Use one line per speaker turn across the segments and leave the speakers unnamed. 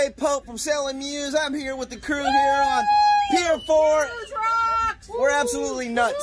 DJ Pope from Selling Muse. I'm here with the crew here on Pier 4. We're absolutely nuts.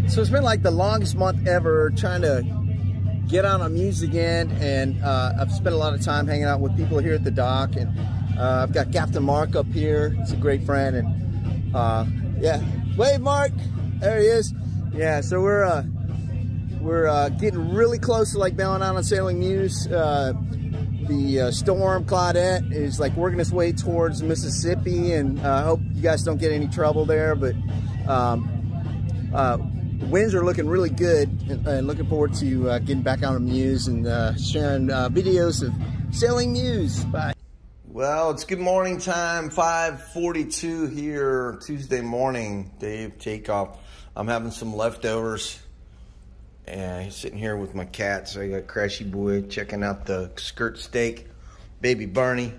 So it's been like the longest month ever trying to get out on Muse again, and I've spent a lot of time hanging out with people here at the dock, and I've got Captain Mark up here. He's a great friend, and yeah, wave Mark, there he is. Yeah, so we're getting really close to like bailing out on Sailing Muse. The storm Claudette is like working its way towards Mississippi, and I hope you guys don't get any trouble there, but the winds are looking really good, and looking forward to getting back on Muse and sharing videos of Sailing Muse. Bye. Well, it's good morning time, 5:42 here, Tuesday morning, day of takeoff. I'm having some leftovers, and he's sitting here with my cats. I got Crashy Boy checking out the skirt steak, baby Barney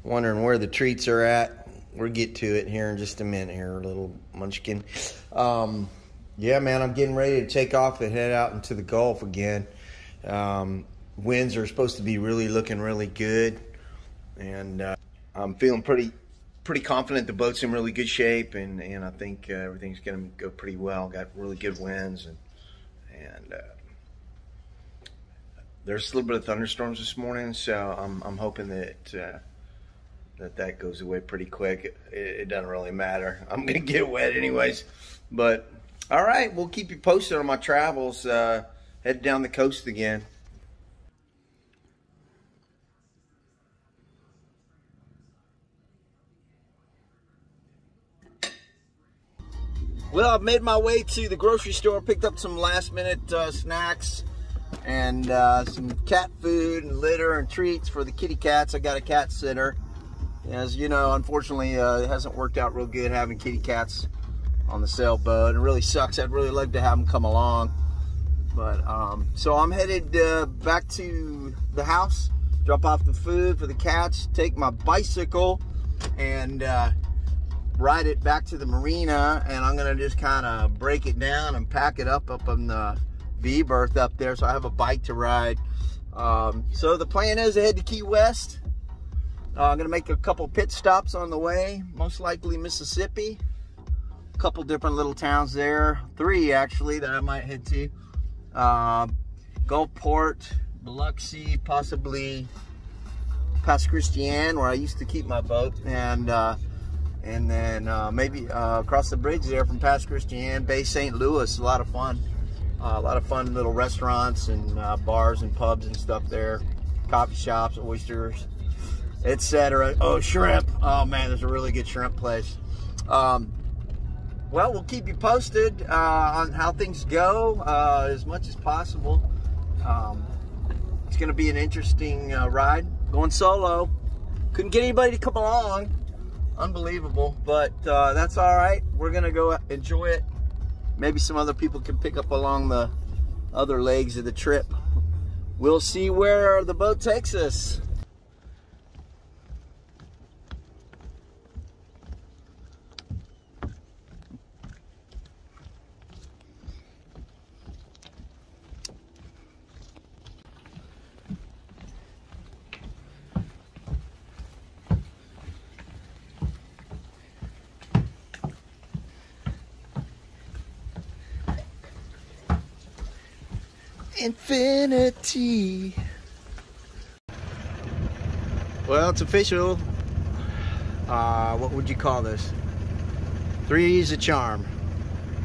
wondering where the treats are at. We'll get to it here in just a minute here, little munchkin. Yeah, man, I'm getting ready to take off and head out into the Gulf again. Winds are supposed to be looking really good, and I'm feeling pretty confident the boat's in really good shape, and I think everything's going to go pretty well. Got really good winds, and there's a little bit of thunderstorms this morning, so I'm hoping that that goes away pretty quick. It doesn't really matter. I'm going to get wet anyways, but all right, we'll keep you posted on my travels. Head down the coast again. Well, I've made my way to the grocery store, picked up some last-minute snacks and some cat food and litter and treats for the kitty cats. I got a cat sitter. As you know, unfortunately, it hasn't worked out real good having kitty cats on the sailboat. It really sucks. I'd really like to have them come along, but so I'm headed back to the house, drop off the food for the cats, take my bicycle and ride it back to the marina, and I'm gonna just kind of break it down and pack it up on the V berth up there, so I have a bike to ride. So the plan is to head to Key West. I'm gonna make a couple pit stops on the way, most likely Mississippi. Couple different little towns there, 3 actually, that I might head to. Gulfport, Biloxi, possibly Pass Christian, where I used to keep my boat, and then maybe across the bridge there from Pass Christian, Bay St. Louis. A lot of fun little restaurants and bars and pubs and stuff there, coffee shops, oysters, etc. Oh, shrimp. Oh man, there's a really good shrimp place. Well, we'll keep you posted on how things go as much as possible. It's going to be an interesting ride. Going solo. Couldn't get anybody to come along. Unbelievable. But that's all right. We're going to go enjoy it. Maybe some other people can pick up along the other legs of the trip. we'll see where the boat takes us. Infinity. Well, it's official. What would you call this? Three's a charm.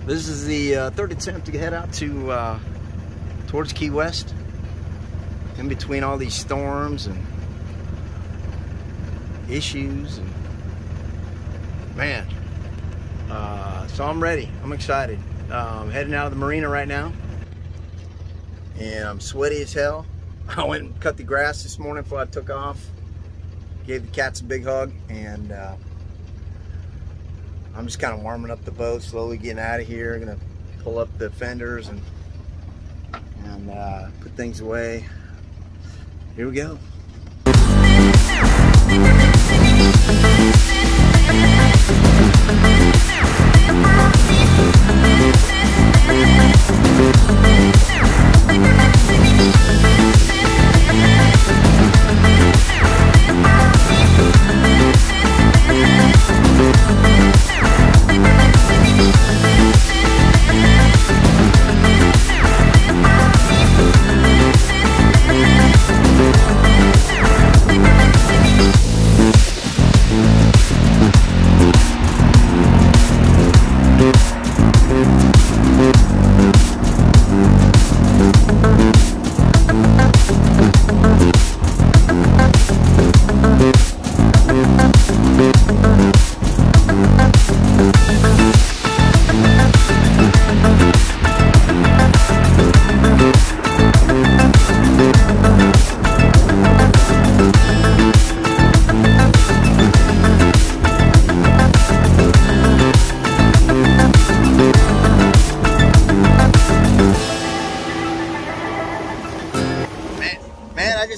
This is the third attempt to head out to towards Key West. In between all these storms and issues, and man. So I'm ready. I'm excited. Heading out of the marina right now. And I'm sweaty as hell. I went and cut the grass this morning before I took off. Gave the cats a big hug, and I'm just kind of warming up the boat, slowly getting out of here. Gonna pull up the fenders and put things away. Here we go.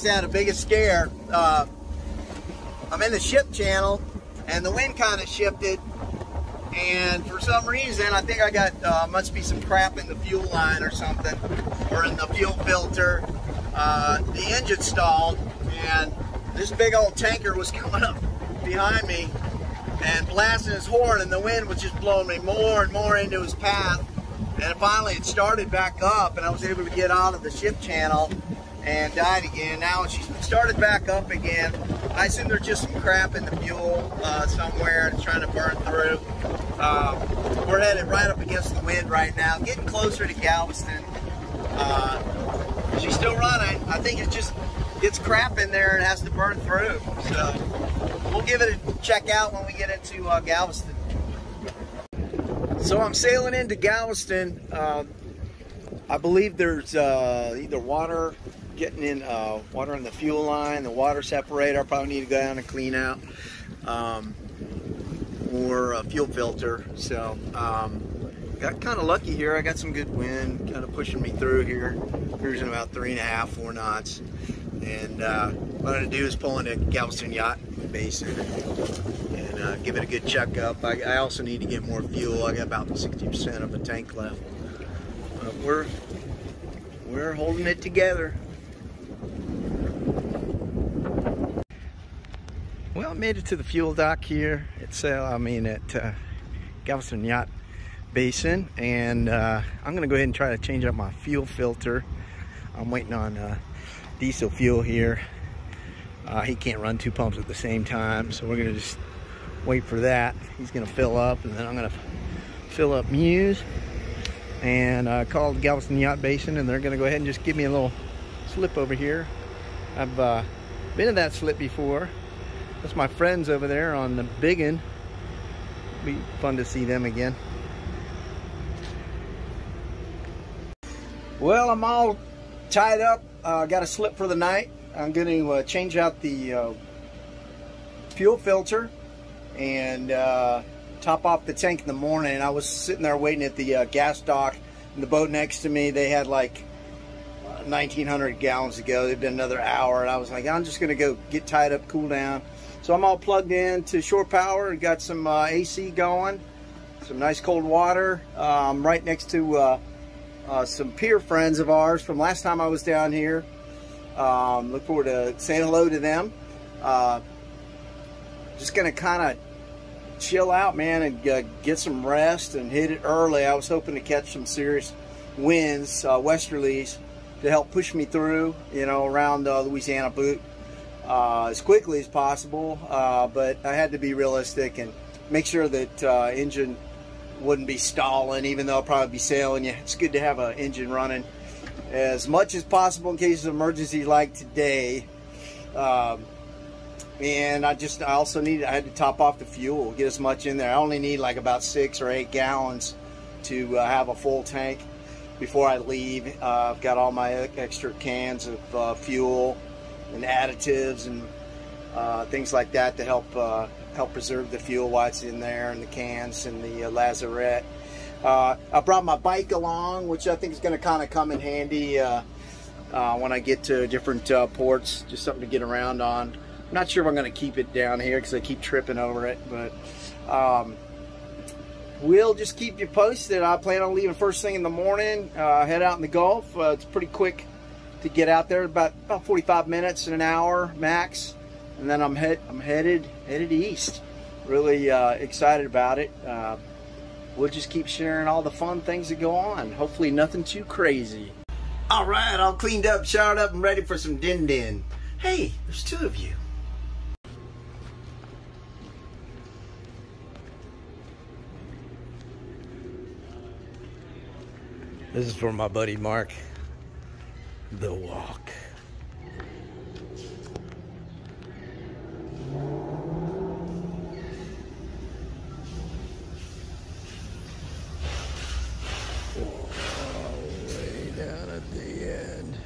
Had a biggest scare. I'm in the ship channel and the wind kind of shifted, and for some reason I think I got must be some crap in the fuel line or something, or in the fuel filter. The engine stalled, and this big old tanker was coming up behind me and blasting his horn, and the wind was just blowing me more and more into his path, and finally it started back up and I was able to get out of the ship channel and died again. Now when she started back up again, I assume there's just some crap in the fuel somewhere and trying to burn through. We're headed right up against the wind right now, getting closer to Galveston. She's still running. I think it just gets crap in there and has to burn through. So we'll give it a check out when we get into Galveston. So I'm sailing into Galveston. I believe there's either water getting in, water in the fuel line, the water separator. I probably need to go down and clean out, or a fuel filter. So got kind of lucky here. I got some good wind kind of pushing me through here, cruising about 3.5, 4 knots. And what I'm going to do is pull into Galveston Yacht Basin and give it a good checkup. I also need to get more fuel. I got about 60% of the tank left. But we're holding it together. Well, I made it to the fuel dock here at Galveston Yacht Basin, and I'm gonna go ahead and try to change out my fuel filter. I'm waiting on diesel fuel here. He can't run 2 pumps at the same time, so we're gonna just wait for that. He's gonna fill up, and then I'm gonna fill up Muse and call the Galveston Yacht Basin, and they're gonna go ahead and just give me a little slip over here. I've been in that slip before. That's my friends over there on the big one. Be fun to see them again. Well, I'm all tied up. Got a slip for the night. I'm going to change out the fuel filter and top off the tank in the morning. I was sitting there waiting at the gas dock, and the boat next to me, they had like 1,900 gallons to go. It'd been another hour, and I was like, I'm just gonna go get tied up, cool down. So I'm all plugged in to shore power. Got some AC going, some nice cold water. Right next to some peer friends of ours from last time I was down here. Look forward to saying hello to them. Just gonna kind of chill out, man, and get some rest and hit it early. I was hoping to catch some serious winds, westerlies, to help push me through, you know, around Louisiana Butte as quickly as possible. But I had to be realistic and make sure that engine wouldn't be stalling, even though I'll probably be sailing. Yeah, it's good to have an engine running as much as possible in case of emergency like today. And I had to top off the fuel, get as much in there. I only need like about 6 or 8 gallons to have a full tank before I leave. I've got all my extra cans of fuel and additives and things like that to help preserve the fuel while it's in there, and the cans and the lazarette. I brought my bike along, which I think is going to kind of come in handy when I get to different ports, just something to get around on. I'm not sure if I'm going to keep it down here because I keep tripping over it, but we'll just keep you posted. I plan on leaving first thing in the morning, head out in the Gulf. It's pretty quick to get out there, about 45 minutes and an hour max, and then I'm headed east. Really excited about it. We'll just keep sharing all the fun things that go on. Hopefully nothing too crazy. All right, all cleaned up, showered up, and ready for some din-din. Hey, there's 2 of you. This is for my buddy Mark. The walk. Way down at the end.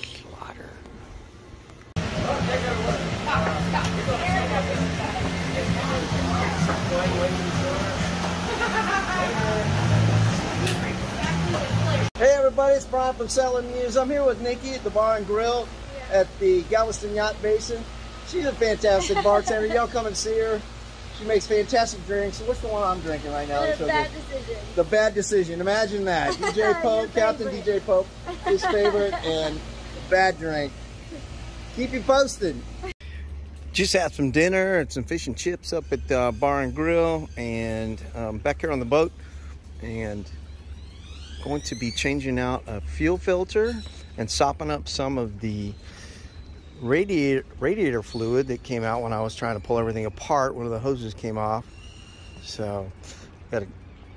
Slaughter. Hey everybody, it's Brian from Selling Muse. I'm here with Nikki at the Bar and Grill at the Galveston Yacht Basin. She's a fantastic bartender. Y'all come and see her. She makes fantastic drinks. What's the one I'm drinking right now?
The Bad Decision.
The Bad Decision. Imagine that. DJ Pope, Captain DJ Pope, his favorite, and bad drink. Keep you posted. Just had some dinner and some fish and chips up at the Bar and Grill, and back here on the boat, and going to be changing out a fuel filter and sopping up some of the radiator fluid that came out when I was trying to pull everything apart. One of the hoses came off, so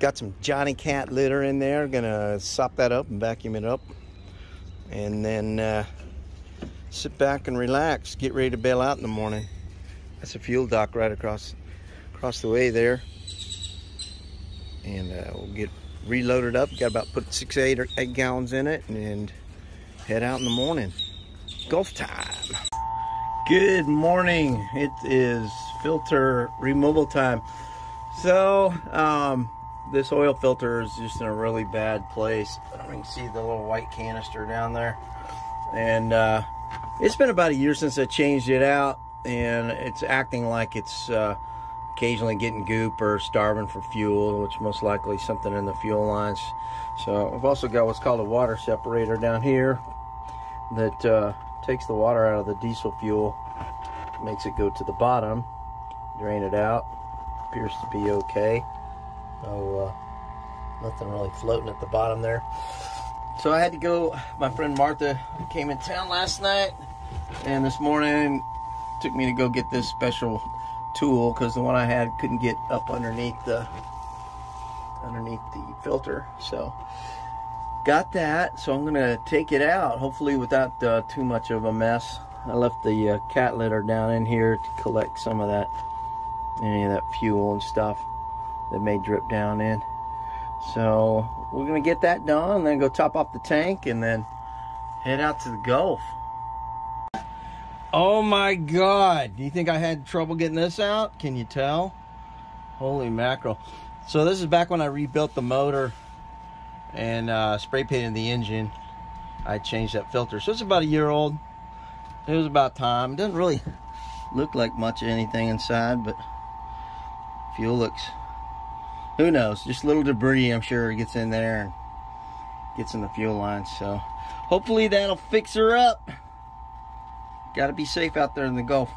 got some Johnny Cat litter in there. Gonna sop that up and vacuum it up, and then sit back and relax, get ready to bail out in the morning. That's a fuel dock right across the way there, and we'll get reloaded up. Got about put 6 or 8 gallons in it, and head out in the morning. Gulf time. Good morning. It is filter removal time. So this oil filter is just in a really bad place. I don't know if you can see the little white canister down there, and it's been about a year since I changed it out, and it's acting like it's occasionally getting goop or starving for fuel, which most likely is something in the fuel lines. So I've also got what's called a water separator down here that takes the water out of the diesel fuel, makes it go to the bottom, drain it out. Appears to be okay. No, nothing really floating at the bottom there. So I had to go. My friend Martha came in town last night, and this morning took me to go get this special tool because the one I had couldn't get up underneath the filter. So got that. So I'm gonna take it out, hopefully without too much of a mess. I left the cat litter down in here to collect some of that, any of that fuel and stuff that may drip down in. So we're gonna get that done, and then go top off the tank, and then head out to the Gulf. Oh my God, do you think I had trouble getting this out? Can you tell? Holy mackerel. So this is back when I rebuilt the motor and spray painted the engine. I changed that filter. So it's about a year old. It was about time. It doesn't really look like much of anything inside, but fuel looks, who knows, just a little debris I'm sure gets in there and gets in the fuel line. So hopefully that'll fix her up. Gotta be safe out there in the Gulf.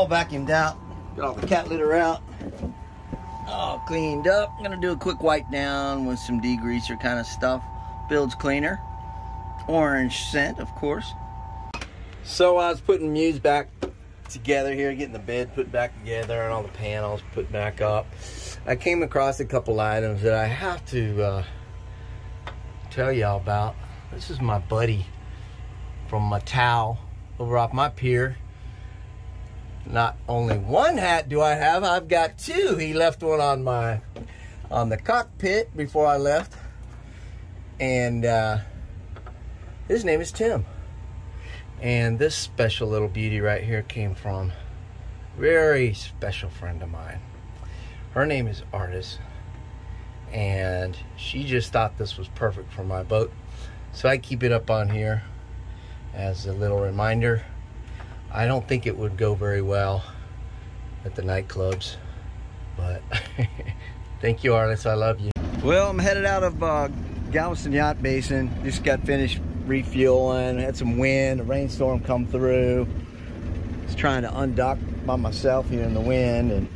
Vacuumed out, got all the cat litter out, all cleaned up. I'm gonna do a quick wipe down with some degreaser kind of stuff. Builds cleaner, orange scent, of course. So I was putting Muse back together here, getting the bed put back together and all the panels put back up. I came across a couple items that I have to tell y'all about. This is my buddy from Matau over off my pier. Not only one hat do I have, I've got two. He left one on the cockpit before I left, and his name is Tim. And this special little beauty right here came from a very special friend of mine. Her name is Artis, and she just thought this was perfect for my boat, so I keep it up on here as a little reminder. I don't think it would go very well at the nightclubs, but thank you, Artis. I love you. Well, I'm headed out of Galveston Yacht Basin. Just got finished refueling. Had some wind, a rainstorm come through. Just trying to undock by myself here in the wind and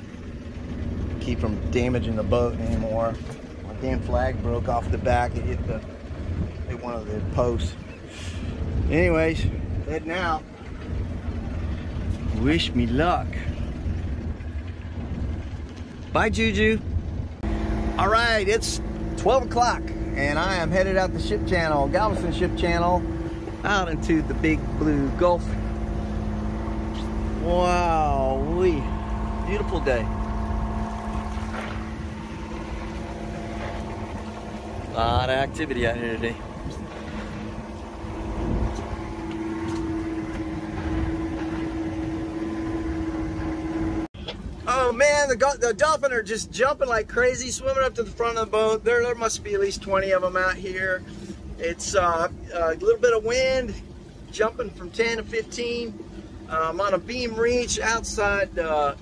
keep from damaging the boat anymore. My damn flag broke off the back. It hit one of the posts. Anyways, heading out. Wish me luck. Bye, Juju. All right, it's 12 o'clock and I am headed out the ship channel, Galveston ship channel, out into the big blue Gulf. Wow, beautiful day. A lot of activity out here today. Oh man, the dolphin are just jumping like crazy, swimming up to the front of the boat. There must be at least 20 of them out here. It's a little bit of wind, jumping from 10 to 15. I'm on a beam reach outside,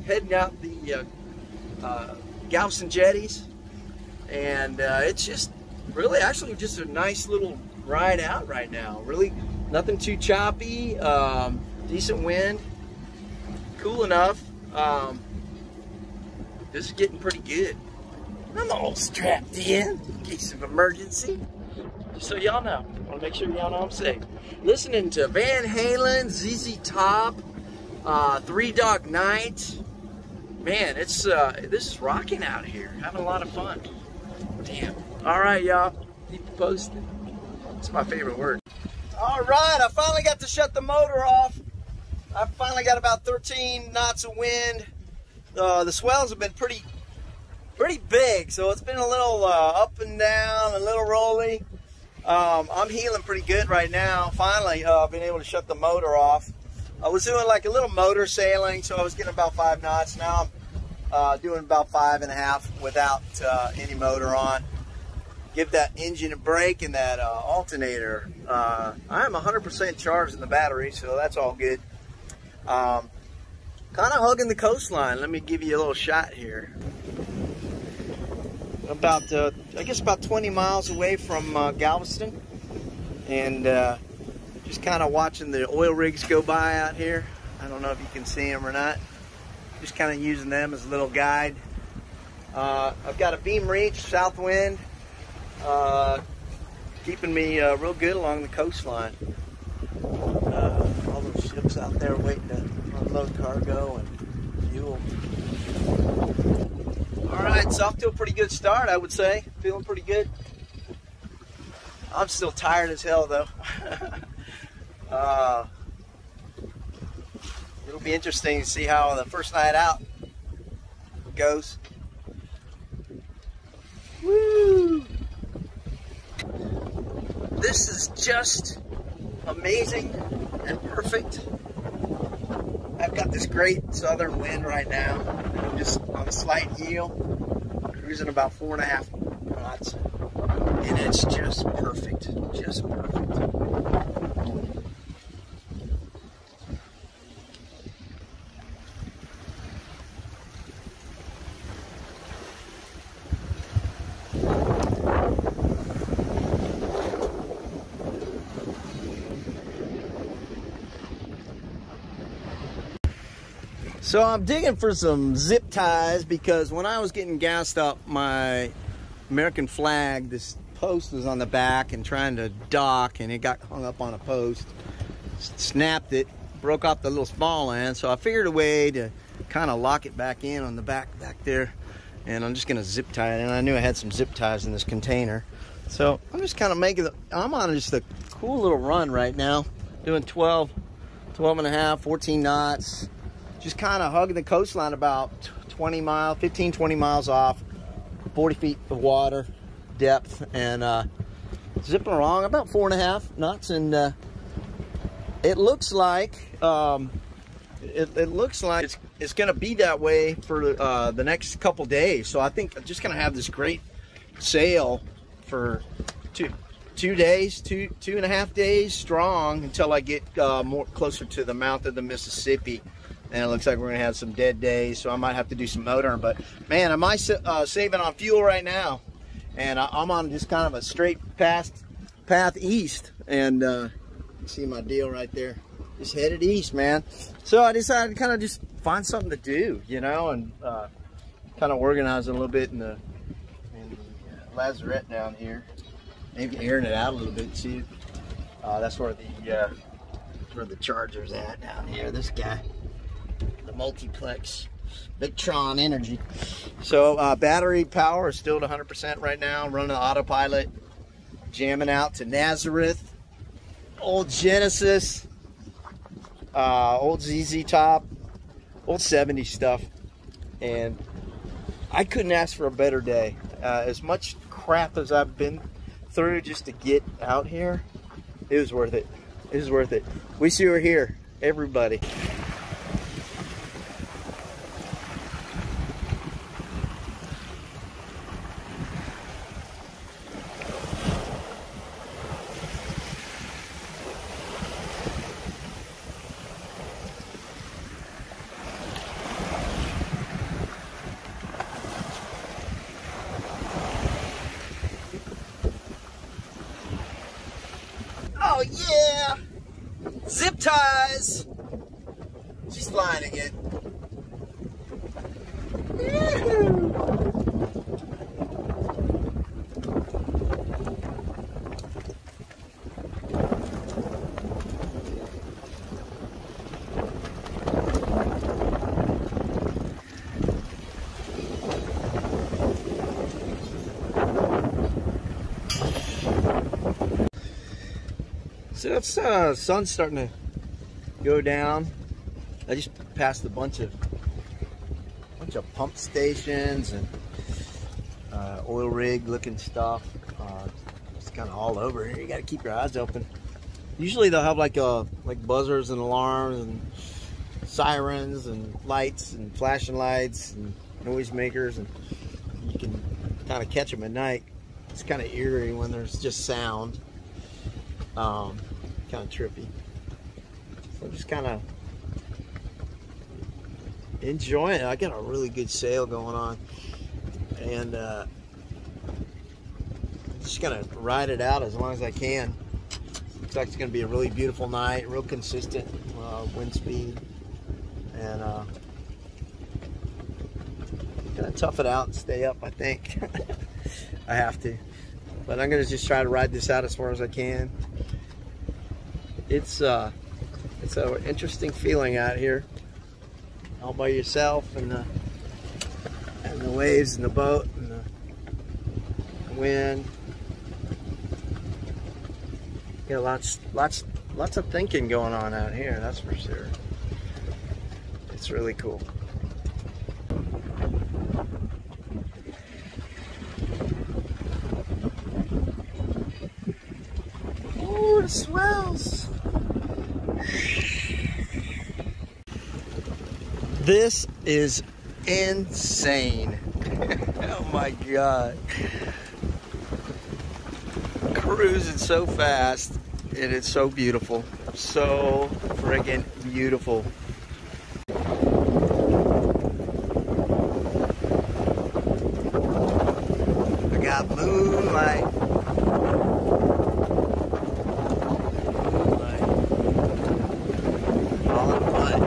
heading out the Galveston jetties, and it's just really actually just a nice little ride out right now. Really nothing too choppy, decent wind, cool enough. This is getting pretty good. I'm all strapped in case of emergency. Just so y'all know, I want to make sure y'all know I'm safe. Listening to Van Halen, ZZ Top, Three Dog Night. Man, it's this is rocking out here. Having a lot of fun. Damn. All right, y'all. Keep you posted. It's my favorite word. All right, I finally got to shut the motor off. I finally got about 13 knots of wind. The swells have been pretty big, so it's been a little up and down, a little rolly. I'm healing pretty good right now. Finally, been able to shut the motor off. I was doing like a little motor sailing, so I was getting about 5 knots. Now I'm doing about 5.5 without any motor on. Give that engine a break and that alternator. I am 100% charged in the battery, so that's all good. Kind of hugging the coastline. Let me give you a little shot here. About, I guess about 20 miles away from Galveston, and just kind of watching the oil rigs go by out here. I don't know if you can see them or not. Just kind of using them as a little guide. I've got a beam reach, south wind, keeping me real good along the coastline. All those ships out there waiting to unload cargo and fuel. All right, so off to a pretty good start, I would say. Feeling pretty good. I'm still tired as hell, though. It'll be interesting to see how the first night out goes. Woo! This is just amazing and perfect. I've got this great southern wind right now. I'm just on a slight heel, cruising about 4.5 knots, and it's just perfect, just perfect. So I'm digging for some zip ties, because when I was getting gassed up my American flag, this post was on the back and trying to dock, and it got hung up on a post, snapped it, broke off the little small end. So I figured a way to kind of lock it back in on the back there, and I'm just gonna zip tie it. And I knew I had some zip ties in this container, so I'm just kind of I'm on just a cool little run right now, doing 12 and a half, 14 knots. Just kind of hugging the coastline about 15, 20 miles off, 40 feet of water depth, and zipping along about 4.5 knots. And it looks like it's going to be that way for the next couple days. So I think I'm just going to have this great sail for two days, 2.5 days strong, until I get more closer to the mouth of the Mississippi. And it looks like we're going to have some dead days, so I might have to do some motoring. But, man, am I saving on fuel right now. And I'm on just kind of a straight path east. And see my deal right there. Just headed east, man. So I decided to kind of just find something to do, you know, and kind of organize a little bit in the lazarette down here. Maybe airing it out a little bit, too. That's where the charger's at down here. This guy. The multiplex Victron Energy. So battery power is still at 100% right now. I'm running autopilot, jamming out to Nazareth, old Genesis, old ZZ Top, old 70s stuff, and I couldn't ask for a better day. As much crap as I've been through just to get out here, it was worth it. It was worth it. Wish you were here, everybody. Oh yeah! Zip ties! She's flying again. So it's sun's starting to go down. I just passed a bunch of pump stations and oil rig looking stuff. It's kind of all over here. You got to keep your eyes open. Usually they'll have like buzzers and alarms and sirens and lights and flashing lights and noise makers, and you can kind of catch them at night. It's kind of eerie when there's just sound. Kind of trippy. So I'm just kind of enjoying it. I got a really good sail going on, and just gonna ride it out as long as I can. Looks like it's gonna be a really beautiful night, real consistent wind speed, and gonna tough it out and stay up, I think. I have to, but I'm gonna just try to ride this out as far as I can. It's an interesting feeling out here, all by yourself, and the waves and the boat and the wind. Yeah, lots of thinking going on out here, that's for sure. It's really cool. Oh, the swells. This is insane. Oh my God. Cruising so fast, and it's so beautiful. So friggin' beautiful. I got moonlight. All in one.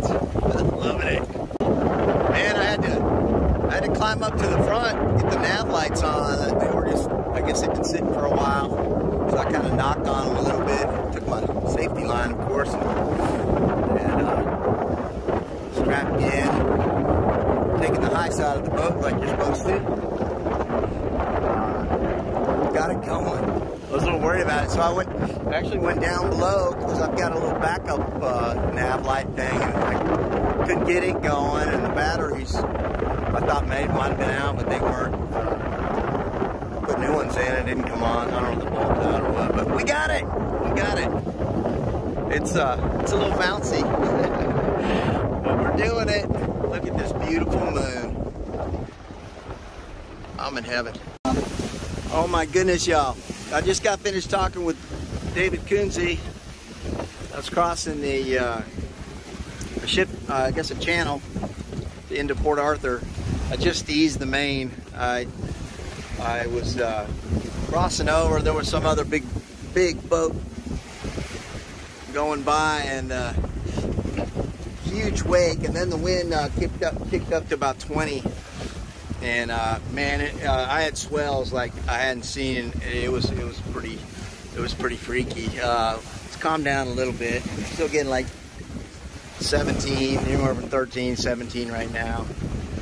Loving it. Man, I had to climb up to the front, get the nav lights on. They were just, I guess they've been sitting for a while. So I kind of knocked on them a little bit. Took my safety line, of course, and strapped in. Taking the high side of the boat like you're supposed to. Got it going. I was a little worried about it, so I actually went down below because I've got a little backup nav light thing, and I couldn't get it going, and the batteries, I thought maybe might have been out, but they weren't. Put new ones in, it didn't come on. I don't know if the bulb's out or what, but we got it. We got it. It's a little bouncy, but we're doing it. Look at this beautiful moon. I'm in heaven. Oh my goodness, y'all. I just got finished talking with David Kunze. I was crossing the ship, I guess a channel, into Port Arthur. I just eased the main. I was crossing over. There was some other big boat going by, and huge wake, and then the wind kicked up to about 20. And man, I had swells like I hadn't seen. It was pretty freaky. It's calmed down a little bit. Still getting like 17, anywhere from 13, 17 right now.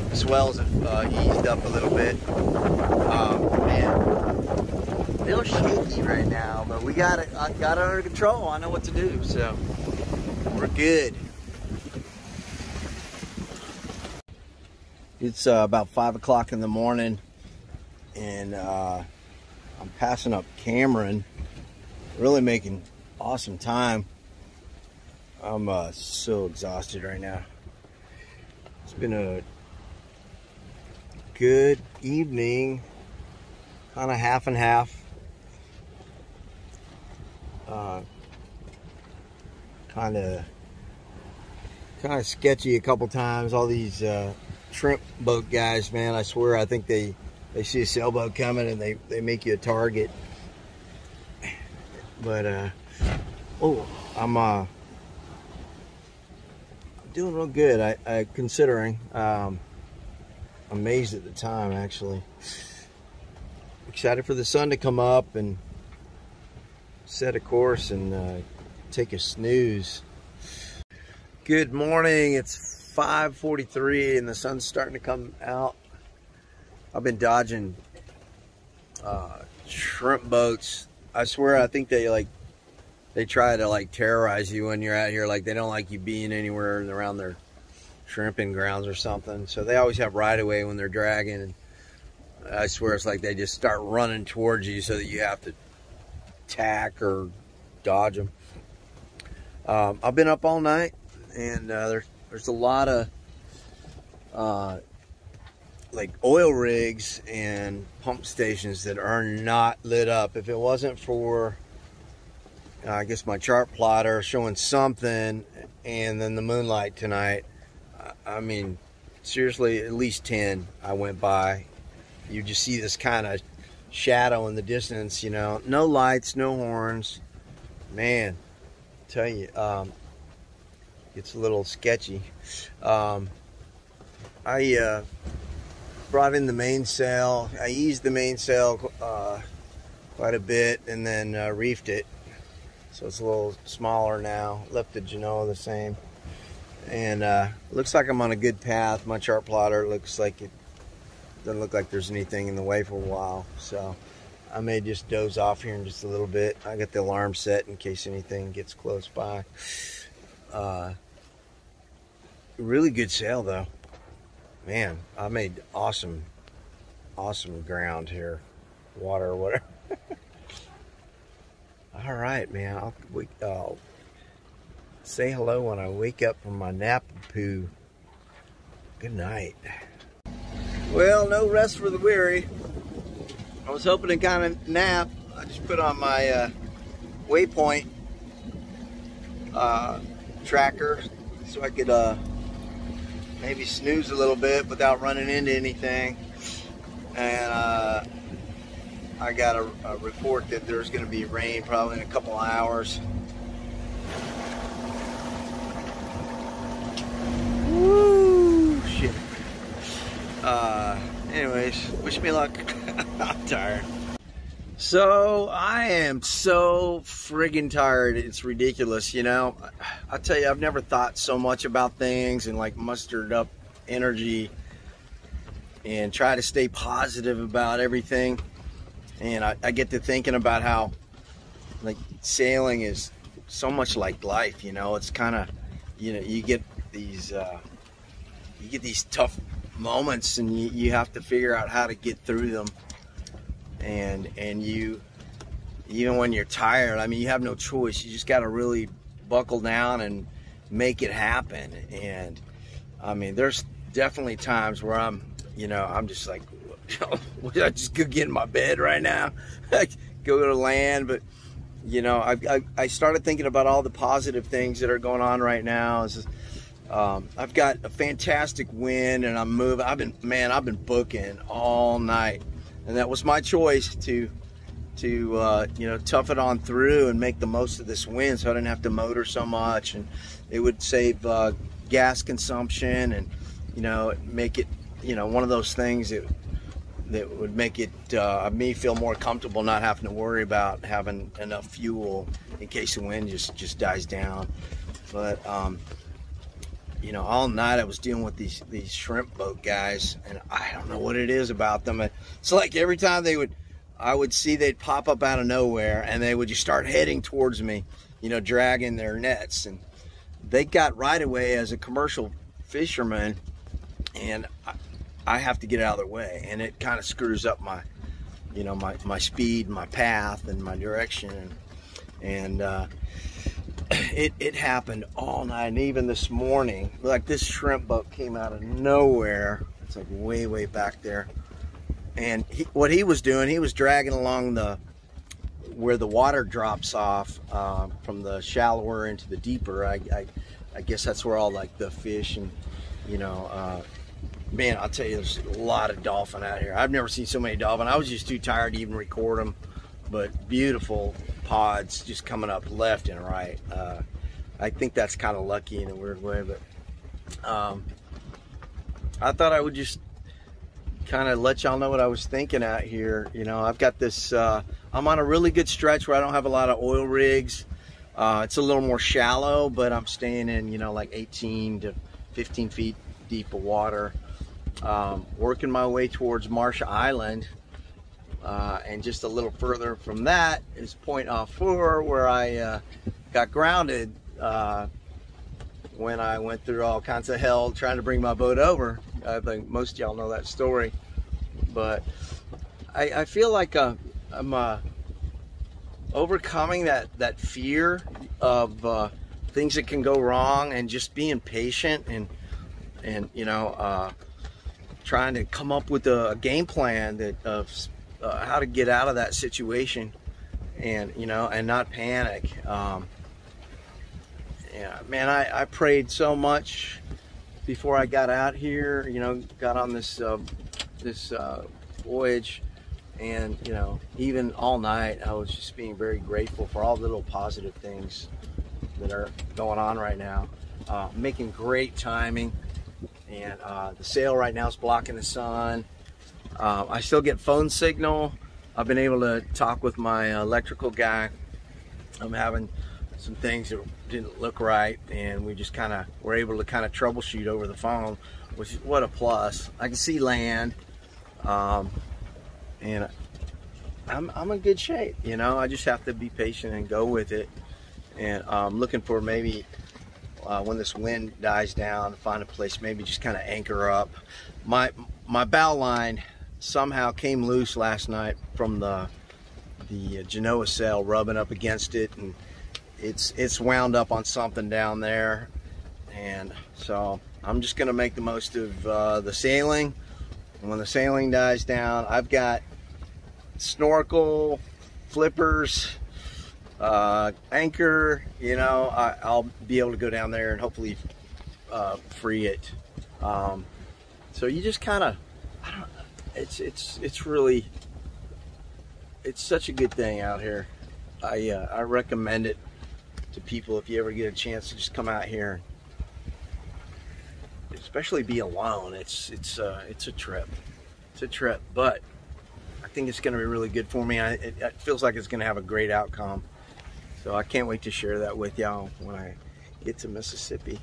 The swells have eased up a little bit. Man, still shaky right now, but we got it. I got it under control. I know what to do, so we're good. It's about 5 o'clock in the morning, and I'm passing up Cameron. Really making awesome time. I'm so exhausted right now. It's been a good evening, kind of half and half. Kind of sketchy a couple times. All these shrimp boat guys, man, I swear, I think they see a sailboat coming and they make you a target. But oh, I'm doing real good. I considering amazed at the time, actually. Excited for the sun to come up and set a course and take a snooze. Good morning. It's 5:43 and the sun's starting to come out. I've been dodging shrimp boats. I swear, I think they like they try to like terrorize you when you're out here. Like they don't like you being anywhere around their shrimping grounds or something. So they always have right away when they're dragging. And I swear it's like they just start running towards you so that you have to tack or dodge them. I've been up all night, and there's a lot of like oil rigs and pump stations that are not lit up. If it wasn't for I guess my chart plotter showing something, and then the moonlight tonight, I mean, seriously, at least 10 I went by. You just see this kind of shadow in the distance, you know. No lights, no horns. Man, I tell you, it's a little sketchy. I brought in the mainsail. I eased the mainsail quite a bit, and then reefed it. So it's a little smaller now. Left the Genoa the same. And looks like I'm on a good path. My chart plotter looks like it doesn't look like there's anything in the way for a while. So I may just doze off here in just a little bit. I got the alarm set in case anything gets close by. Really good sail though. Man, I made awesome ground here. Water or whatever. All right, man. I'll say hello when I wake up from my nap poo. Good night. Well, no rest for the weary. I was hoping to kind of nap. I just put on my waypoint tracker so I could maybe snooze a little bit without running into anything. And I got a report that there's going to be rain probably in a couple hours. Woo! Shit. Anyways, wish me luck. I'm tired. So I am so friggin' tired. It's ridiculous, you know. I'll tell you, I've never thought so much about things and like mustered up energy and try to stay positive about everything. And I get to thinking about how like sailing is so much like life, you know. It's kind of, you know, you get these tough moments, and you have to figure out how to get through them. And you, even when you're tired, I mean, you have no choice. You just got to really buckle down and make it happen. And I mean, there's definitely times where I'm just like, would I just go get in my bed right now? Go to land? But you know, I started thinking about all the positive things that are going on right now. I've got a fantastic wind, and I'm moving. I've been booking all night, and that was my choice to you know, tough it on through and make the most of this wind, so I didn't have to motor so much, and it would save gas consumption, and you know, make it, you know, one of those things that would make it me feel more comfortable not having to worry about having enough fuel in case the wind just dies down. But you know, all night I was dealing with these shrimp boat guys, and I don't know what it is about them. It's like every time I would see they'd pop up out of nowhere, and they would just start heading towards me, you know, dragging their nets. And they got right away as a commercial fisherman, and I have to get out of their way, and it kind of screws up my, you know, my speed, my path, and my direction. And it happened all night, and even this morning, like this shrimp boat came out of nowhere. It's like way back there, and what he was doing, he was dragging along where the water drops off from the shallower into the deeper. I guess that's where all like the fish and, you know, man, I'll tell you, there's a lot of dolphin out here. I've never seen so many dolphin. I was just too tired to even record them, but beautiful pods just coming up left and right. I think that's kind of lucky in a weird way, but I thought I would just kind of let y'all know what I was thinking out here. You know, I've got this, I'm on a really good stretch where I don't have a lot of oil rigs. It's a little more shallow, but I'm staying in, you know, like 18 to 15 feet deep of water. Working my way towards Marsh Island, and just a little further from that is Point Offshore, where I got grounded when I went through all kinds of hell trying to bring my boat over. I think most of y'all know that story, but I feel like I'm overcoming that fear of things that can go wrong, and just being patient and you know, trying to come up with a game plan that of how to get out of that situation, and you know, and not panic. Yeah, man, I prayed so much before I got out here, you know, got on this voyage, and you know, even all night I was just being very grateful for all the little positive things that are going on right now. Making great timing, and the sail right now is blocking the sun. I still get phone signal. I've been able to talk with my electrical guy. I'm having some things that didn't look right, and we just were able to troubleshoot over the phone, which is what a plus. I can see land, and I'm in good shape. You know, I just have to be patient and go with it. And I'm looking for maybe when this wind dies down, find a place, maybe just anchor up. My bow line somehow came loose last night from the Genoa sail, rubbing up against it, and it's wound up on something down there. And so I'm just gonna make the most of the sailing. And when the sailing dies down, I've got snorkel, flippers, anchor, you know, I'll be able to go down there and hopefully free it. So you just it's really, it's such a good thing out here. I recommend it to people if you ever get a chance to just come out here, especially be alone. It's a trip. It's a trip, but I think it's going to be really good for me. It feels like it's going to have a great outcome. So I can't wait to share that with y'all when I get to Mississippi.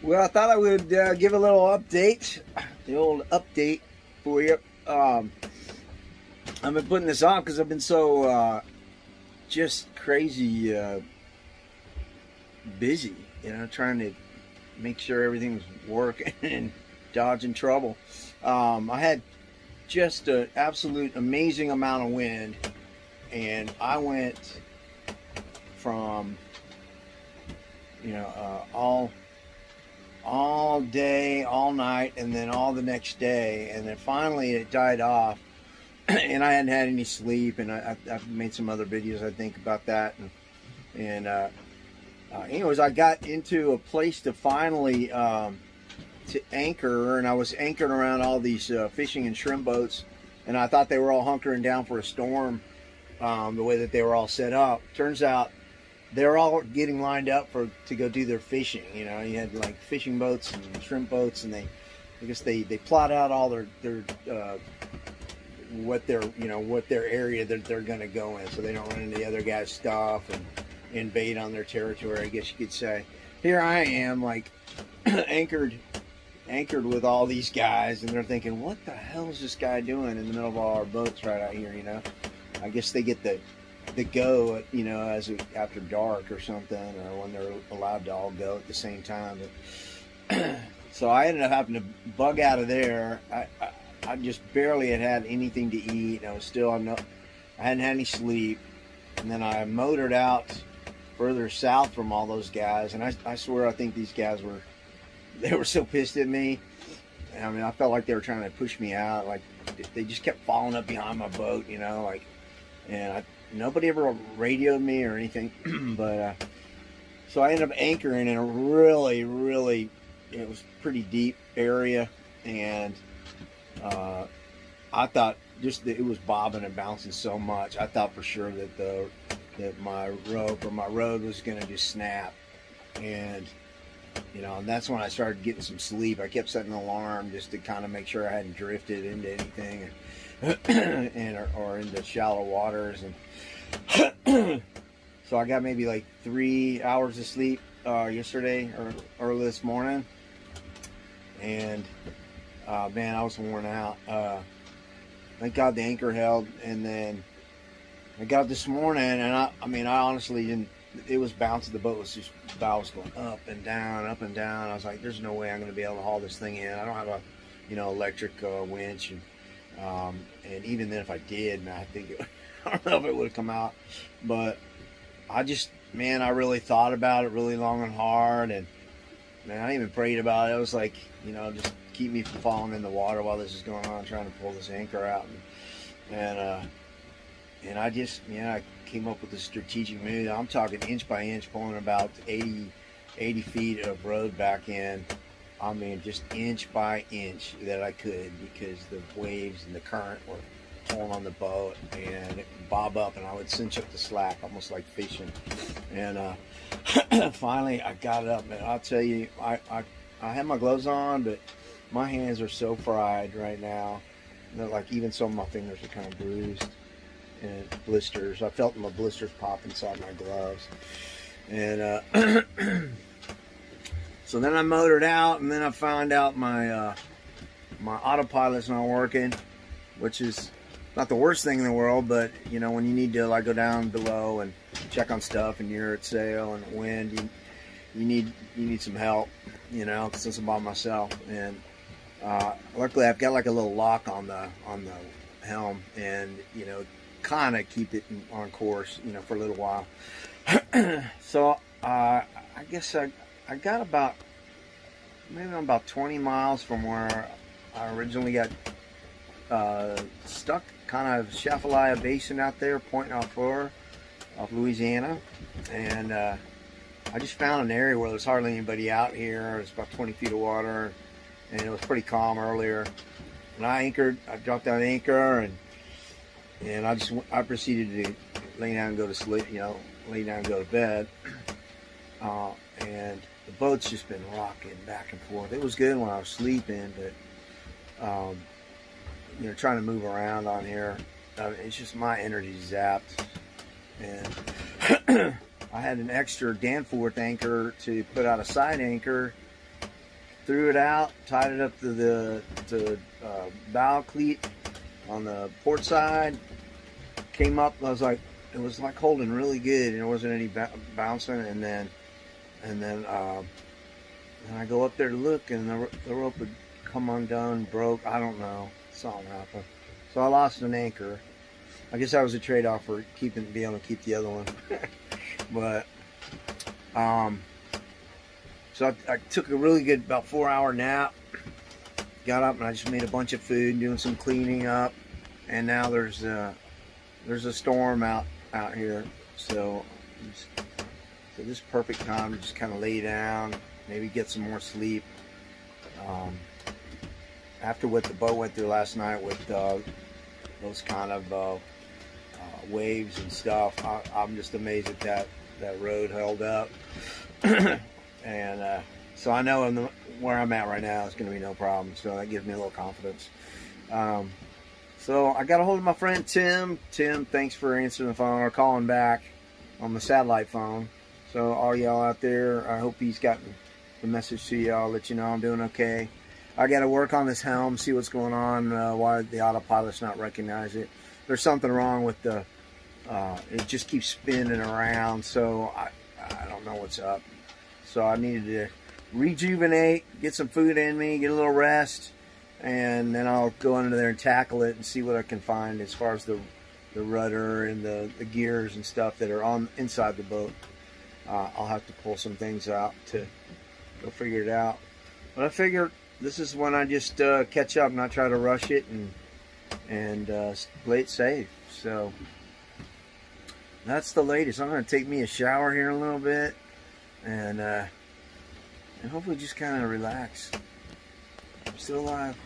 Well, I thought I would give a little update, the old update for you. I've been putting this on because I've been so just crazy busy, you know, trying to make sure everything's working and dodging trouble. I had just an absolute amazing amount of wind, and I went from, you know, all day, all night, and then all the next day, and then finally it died off, and I hadn't had any sleep, and I've made some other videos, I think, about that, and anyways, I got into a place to finally to anchor, and I was anchoring around all these fishing and shrimp boats, and I thought they were all hunkering down for a storm, the way that they were all set up. Turns out they're all getting lined up to go do their fishing. You know, you had like fishing boats and shrimp boats, and I guess they plot out all their what their area that they're going to go in, so they don't run into the other guy's stuff and invade on their territory, I guess you could say. Here I am, like anchored with all these guys, and they're thinking, what the hell is this guy doing in the middle of all our boats right out here? You know, I guess they get the go, you know, after dark or something, or when they're allowed to all go at the same time. But so I ended up having to bug out of there. I just barely had anything to eat. I was still I hadn't had any sleep, and then I motored out further south from all those guys, and I swear I think these guys were so pissed at me. I mean, I felt like they were trying to push me out. Like they just kept following up behind my boat, you know, like, and nobody ever radioed me or anything. But so I ended up anchoring in a really, it was pretty deep area, and I thought just that it was bobbing and bouncing so much. I thought for sure that my rope or my rod was going to just snap, and and that's when I started getting some sleep. I kept setting an alarm just to kind of make sure I hadn't drifted into anything, or into shallow waters, and so I got maybe like 3 hours of sleep yesterday or early this morning, and man, I was worn out. Thank God the anchor held, and then I got up this morning, and I mean, I honestly didn't. It was bouncing. The boat was just bows going up and down, up and down. I was like, "There's no way I'm going to be able to haul this thing in. I don't have a, electric winch, and even then, if I did, man, I think I don't know if it would have come out." But I just, man, I really thought about it really long and hard, and man, I even prayed about it. I was like, just keep me from falling in the water while this is going on, trying to pull this anchor out, and I just, I came up with a strategic move. I'm talking inch by inch, pulling about 80 feet of road back in. I mean, just inch by inch that I could, because the waves and the current were pulling on the boat, and it would bob up, and I would cinch up the slack, almost like fishing. And finally, I got it up, and I'll tell you, I had my gloves on, but my hands are so fried right now that, like, even some of my fingers are kind of bruised and blisters. I felt my blisters pop inside my gloves, and so then I motored out, and then I found out my my autopilot's not working, which is not the worst thing in the world, but when you need to like go down below and check on stuff, and you're at sail and wind, you need some help, since I'm by myself. And luckily I've got like a little lock on the helm, and kind of keep it on course, for a little while. So I guess I got about, maybe I'm about 20 miles from where I originally got stuck, kind of Chafalaya Basin out there, pointing off Louisiana, and I just found an area where there's hardly anybody out here. It's about 20 feet of water, and it was pretty calm earlier. And I dropped down anchor, and I proceeded to lay down and go to sleep, lay down and go to bed. And the boat's just been rocking back and forth. It was good when I was sleeping, but trying to move around on here, it's just my energy zapped. And I had an extra Danforth anchor to put out a side anchor. Threw it out, tied it up to the bow cleat on the port side. Came up, it was like holding really good, and there wasn't any bouncing. And then I go up there to look, and the rope would come undone, broke. I don't know, something happened. So I lost an anchor. I guess that was a trade-off for being able to keep the other one. But so I took a really good, about 4-hour nap. Got up, and I just made a bunch of food, doing some cleaning up. And now there's a storm out here, so this is perfect time to just kind of lay down, maybe get some more sleep. After what the boat went through last night with those kind of waves and stuff, I'm just amazed that that road held up. And so I know where I'm at right now, it's going to be no problem. So that gives me a little confidence. So I got a hold of my friend Tim. Tim, thanks for answering the phone or calling back on the satellite phone. So all y'all out there, I hope he's gotten the message to y'all, let you know I'm doing okay. I got to work on this helm, see what's going on, why the autopilot's not recognize it. There's something wrong with the, it just keeps spinning around, so I don't know what's up. So I needed to rejuvenate, get some food in me, get a little rest, and then I'll go under there and tackle it and see what I can find as far as the rudder and the gears and stuff that are inside the boat. I'll have to pull some things out to go figure it out. But I figure this is when I just catch up, not try to rush it, and play it safe. So that's the latest. I'm going to take me a shower here in a little bit, and hopefully just kind of relax. still alive.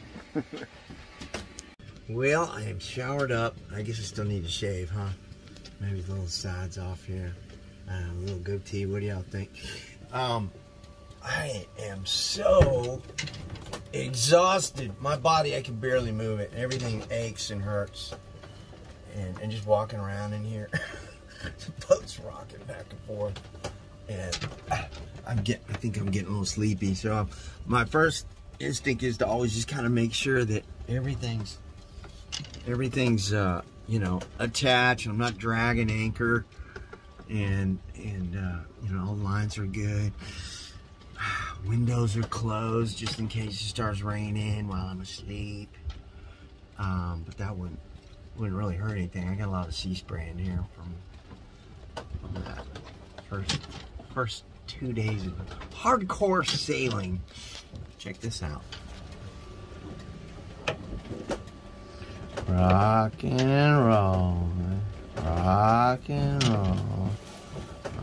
Well, I am showered up. I guess I still need to shave, huh? Maybe the little sides off here. A little goatee. What do y'all think? I am so exhausted. My body, I can barely move it. Everything aches and hurts. And just walking around in here. The boat's rocking back and forth. And I think I'm getting a little sleepy. So my first instinct is to always just kind of make sure that everything's you know, attached. I'm not dragging anchor, and you know, all lines are good. Windows are closed just in case it starts raining while I'm asleep. But that wouldn't really hurt anything. I got a lot of sea spray in here from that first 2 days of hardcore sailing. Check this out. Rock and roll, rock and roll,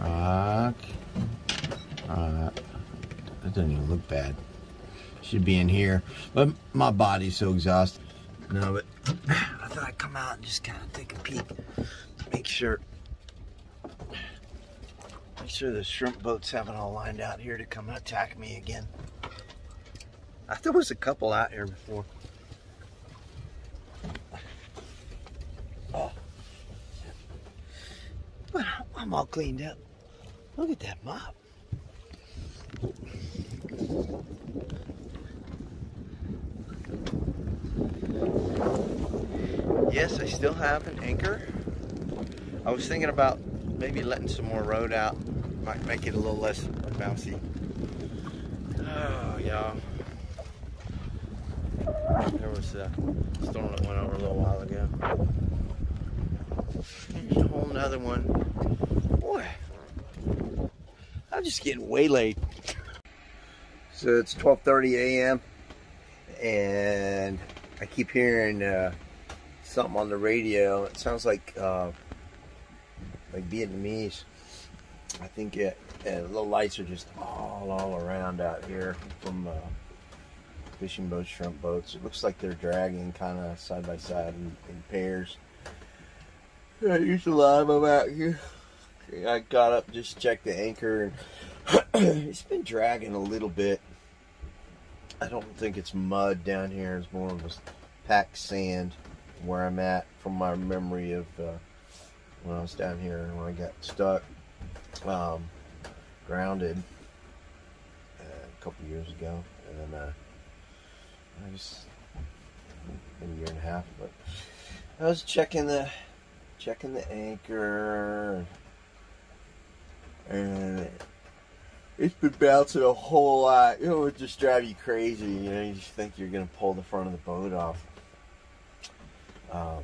rock. That doesn't even look bad. Should be in here, but my body's so exhausted. No, but I thought I'd come out and just kind of take a peek, make sure the shrimp boats haven't all lined out here to come and attack me again. I thought there was a couple out here before. Oh, but I'm all cleaned up. Look at that mop. Yes, I still have an anchor. I was thinking about maybe letting some more rode out. Might make it a little less bouncy. Oh, y'all. There was a storm that went over a little while ago. Here's a whole nother one. Boy, I'm just getting waylaid. So it's 12:30 a.m. and I keep hearing something on the radio. It sounds like Vietnamese. I think the lights are just all around out here from fishing boats, shrimp boats. It looks like they're dragging kind of side by side in pairs. There's a lot of them out here. I got up, just checked the anchor, and it's been dragging a little bit. I don't think it's mud down here. It's more of a packed sand where I'm at, from my memory of when I was down here, when I got stuck, grounded a couple years ago, and I just been a year and a half. But I was checking the anchor, and it's been bouncing a whole lot. You know, it just drives you crazy. You know, you just think you're gonna pull the front of the boat off. Yeah,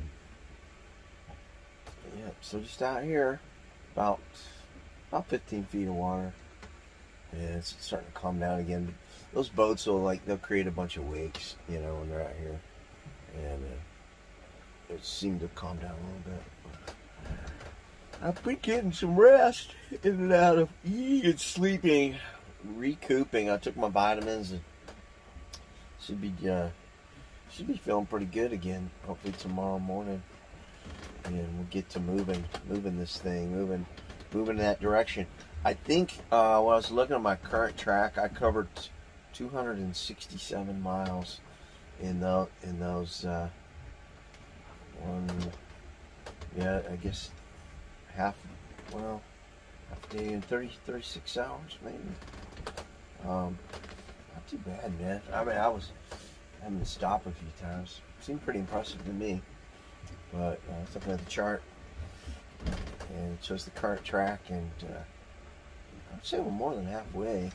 so just out here, about 15 feet of water, and it's starting to calm down again. But those boats they'll create a bunch of wakes, you know, when they're out here, and it seemed to calm down a little bit. I've been getting some rest in and out of eating, sleeping, recouping. I took my vitamins and should be feeling pretty good again. Hopefully tomorrow morning, and we'll get to moving this thing, moving in that direction. I think when I was looking at my current track, I covered 267 miles in those. I guess half day in 36 hours maybe. Not too bad, man. I mean, I was having to stop a few times. Seemed pretty impressive to me. But I was looking at the chart, and it shows the current track, and I'd say we're more than halfway.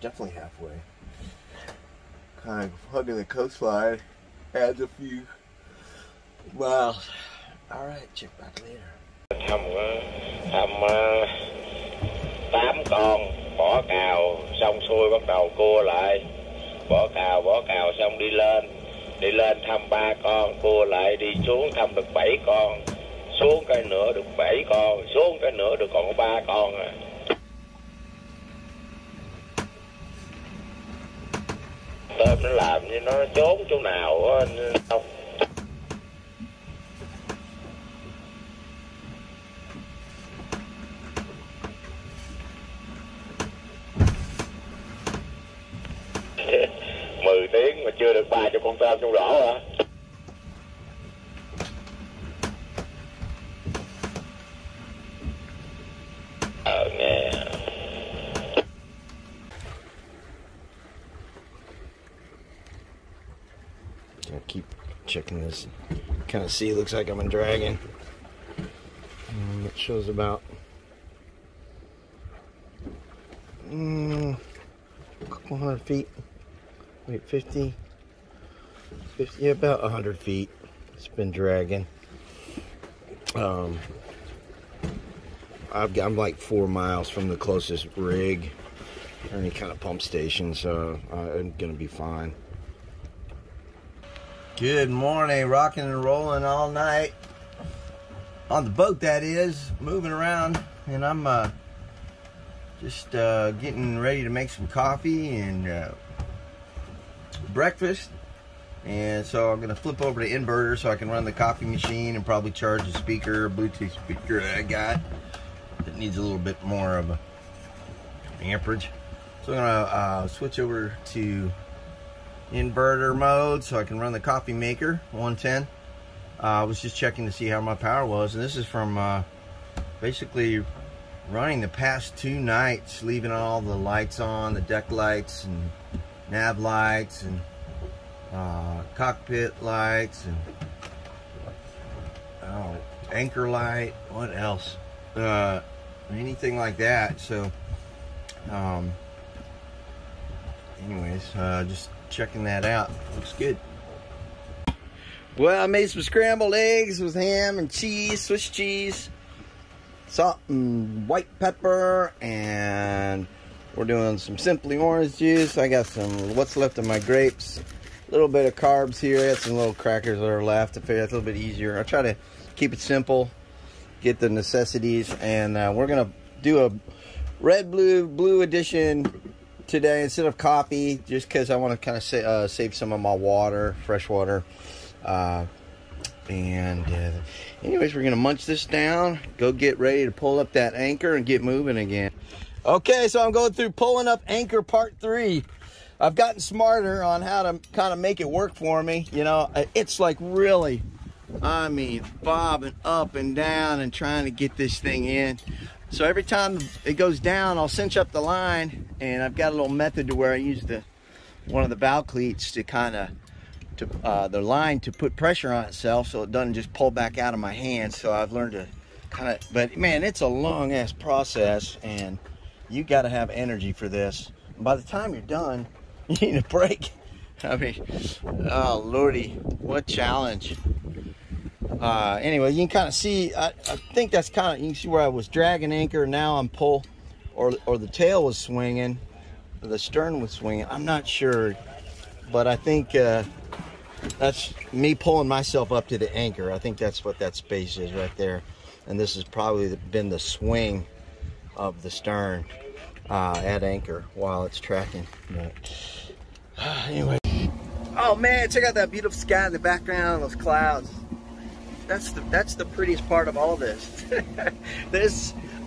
Definitely halfway. Kind of hugging the coastline. Adds a few miles. All right, check back later.
Thăm 8 con, bỏ cào xong xuôi bắt đầu cua lại, bỏ cào xong đi lên thăm 3 con, cua lại đi xuống thăm được 7 con, xuống cái nữa được 7 con, xuống cái nữa được còn 3 con à. Tới rồi nó làm như nó trốn chỗ nào á không. Mười tiếng mà chưa được 30 con tôm trong rổ hả? Nghe.
I keep checking this. Kind of see, it looks like I'm a dragon. It shows about a couple hundred feet. Wait, 50, yeah, about 100 feet. It's been dragging. I'm like 4 miles from the closest rig or any kind of pump station, so I'm gonna be fine. Good morning, rocking and rolling all night on the boat, that is, moving around, and I'm just getting ready to make some coffee and breakfast. And so I'm gonna flip over to inverter so I can run the coffee machine and probably charge the speaker, Bluetooth speaker that I got that needs a little bit more of a amperage. So I'm gonna switch over to inverter mode so I can run the coffee maker 110. I was just checking to see how my power was, and this is from basically running the past 2 nights, leaving all the lights on, the deck lights and nav lights and cockpit lights and anchor light, what else, anything like that. So anyways, just checking that out. Looks good. Well, I made some scrambled eggs with ham and cheese, Swiss cheese, salt and white pepper, and we're doing some Simply orange juice. I got some what's left of my grapes, a little bit of carbs here. I got some little crackers that are left. I figure that's a little bit easier. I try to keep it simple, get the necessities, and we're gonna do a red blue edition today instead of coffee, just because I want to kind of save some of my water, fresh water. Anyways, we're gonna munch this down, go get ready to pull up that anchor and get moving again. Okay, so I'm going through pulling up anchor part 3. I've gotten smarter on how to kind of make it work for me. You know, it's like really, I mean, bobbing up and down and trying to get this thing in. So every time it goes down, I'll cinch up the line, and I've got a little method to where I use one of the bow cleats to kind of the line to put pressure on itself so it doesn't just pull back out of my hand. So I've learned to kind of, but man, it's a long ass process, and you got to have energy for this. And by the time you're done, you need a break. I mean, oh lordy, what challenge. Anyway, you can kind of see, I think that's kind of, you can see where I was dragging anchor, now I'm pull, or the tail was swinging, or the stern was swinging, I'm not sure, but I think that's me pulling myself up to the anchor. I think that's what that space is right there, and this has probably been the swing of the stern at anchor while it's tracking. But, anyway, oh man, check out that beautiful sky in the background, those clouds. That's the prettiest part of all this.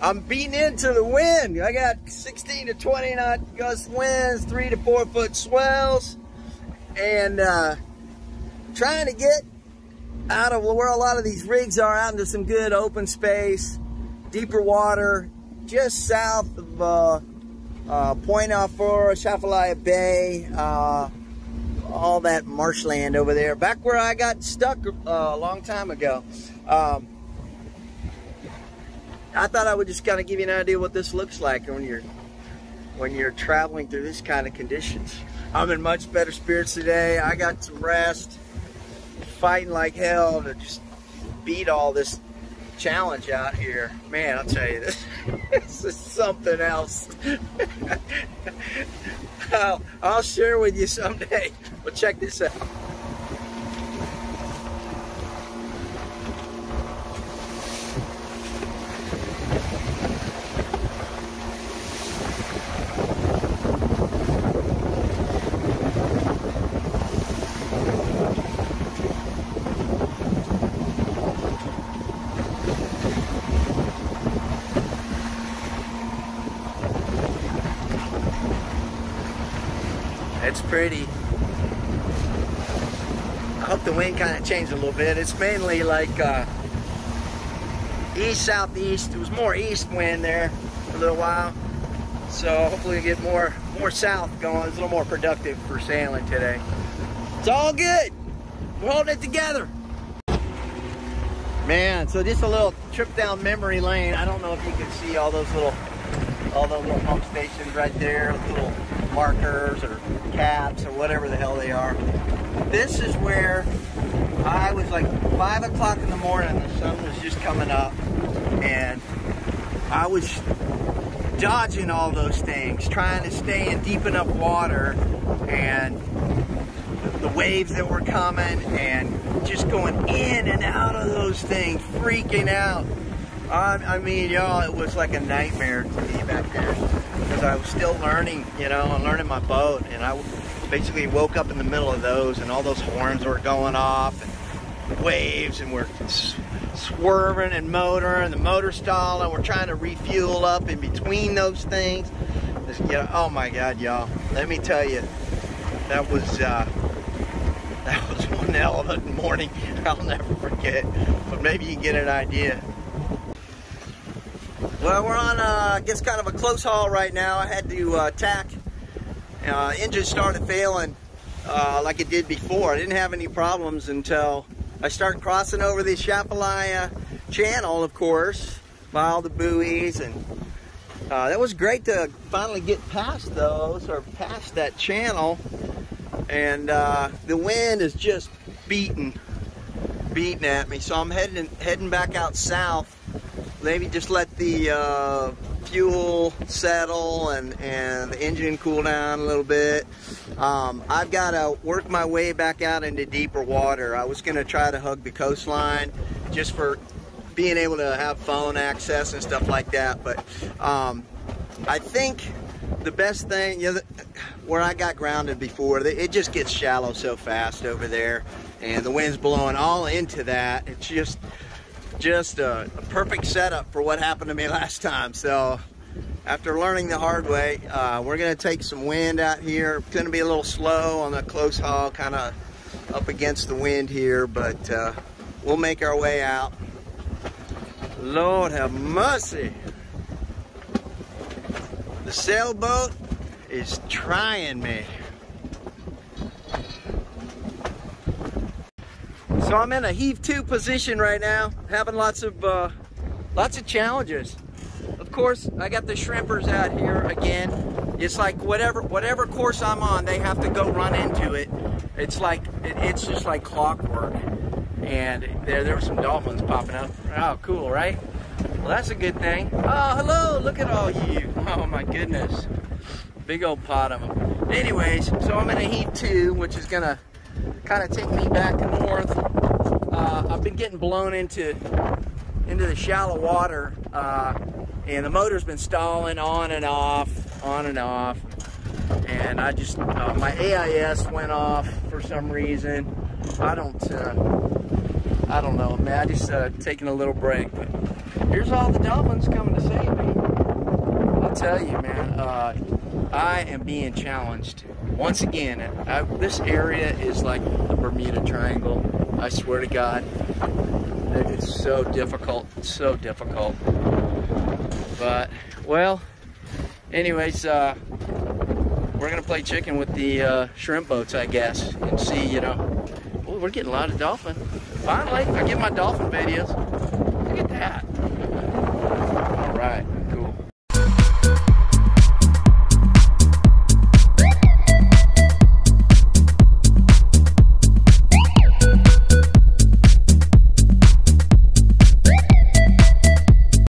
I'm beating into the wind. I got 16 to 20 knot gust winds, 3 to 4 foot swells, and trying to get out of where a lot of these rigs are, out into some good open space, deeper water, just south of Point Alfora, Chafalaya Bay, all that marshland over there, back where I got stuck a long time ago. I thought I would just kind of give you an idea what this looks like when you're traveling through this kind of conditions. I'm in much better spirits today. I got some rest, fighting like hell to just beat all this challenge out here. Man, I'll tell you, this is something else. I'll share with you someday. But check this out. It's pretty. I hope the wind kind of changed a little bit. It's mainly like east-southeast. It was more east wind there for a little while. So hopefully we get more south going. It's a little more productive for sailing today. It's all good. We're holding it together. Man, so just a little trip down memory lane. I don't know if you can see all those little pump stations right there, little markers or caps or whatever the hell they are. This is where I was like 5 o'clock in the morning. The sun was just coming up, and I was dodging all those things, trying to stay in deep enough water, and the waves that were coming, and just going in and out of those things, freaking out. I mean, y'all, it was like a nightmare to me back there, because I was still learning, you know, and learning my boat, and I basically woke up in the middle of those, and all those horns were going off, and waves, and we're swerving and motoring, and the motor stalled, and we're trying to refuel up in between those things. Just, you know, oh my God, y'all, let me tell you, that was one hell of a morning I'll never forget, but maybe you get an idea. Well, we're on, I guess, kind of a close haul right now. I had to tack. Engine started failing like it did before. I didn't have any problems until I started crossing over the Chapalaya channel, of course, by all the buoys, and that was great to finally get past those, or past that channel. And the wind is just beating at me, so I'm heading back out south. Maybe just let the fuel settle and the engine cool down a little bit. I've got to work my way back out into deeper water. I was going to try to hug the coastline just for being able to have phone access and stuff like that, but I think the best thing, you know, where I got grounded before, it just gets shallow so fast over there, and the wind's blowing all into that. It's just a perfect setup for what happened to me last time. So after learning the hard way, we're going to take some wind out here. It's going to be a little slow on the close haul, kind of up against the wind here, but we'll make our way out. Lord have mercy. The sailboat is trying me. So I'm in a heave 2 position right now, having lots of challenges. Of course, I got the shrimpers out here again. It's like whatever course I'm on, they have to go run into it. It's like it's just like clockwork. And there were some dolphins popping up. Oh, cool, right? Well, that's a good thing. Oh, hello! Look at all you. Oh my goodness, big old pot of them. Anyways, so I'm in a heave 2, which is gonna kind of take me back north. I've been getting blown into the shallow water, and the motor's been stalling on and off, and I just my AIS went off for some reason. I don't know, man. I just taking a little break. But here's all the dolphins coming to save me. I'll tell you, man. I am being challenged once again. This area is like the Bermuda Triangle. I swear to God, it's so difficult, so difficult. But, well, anyways, we're gonna play chicken with the shrimp boats, I guess, and see, you know. Oh, we're getting a lot of dolphin. Finally, I get my dolphin videos. Look at that.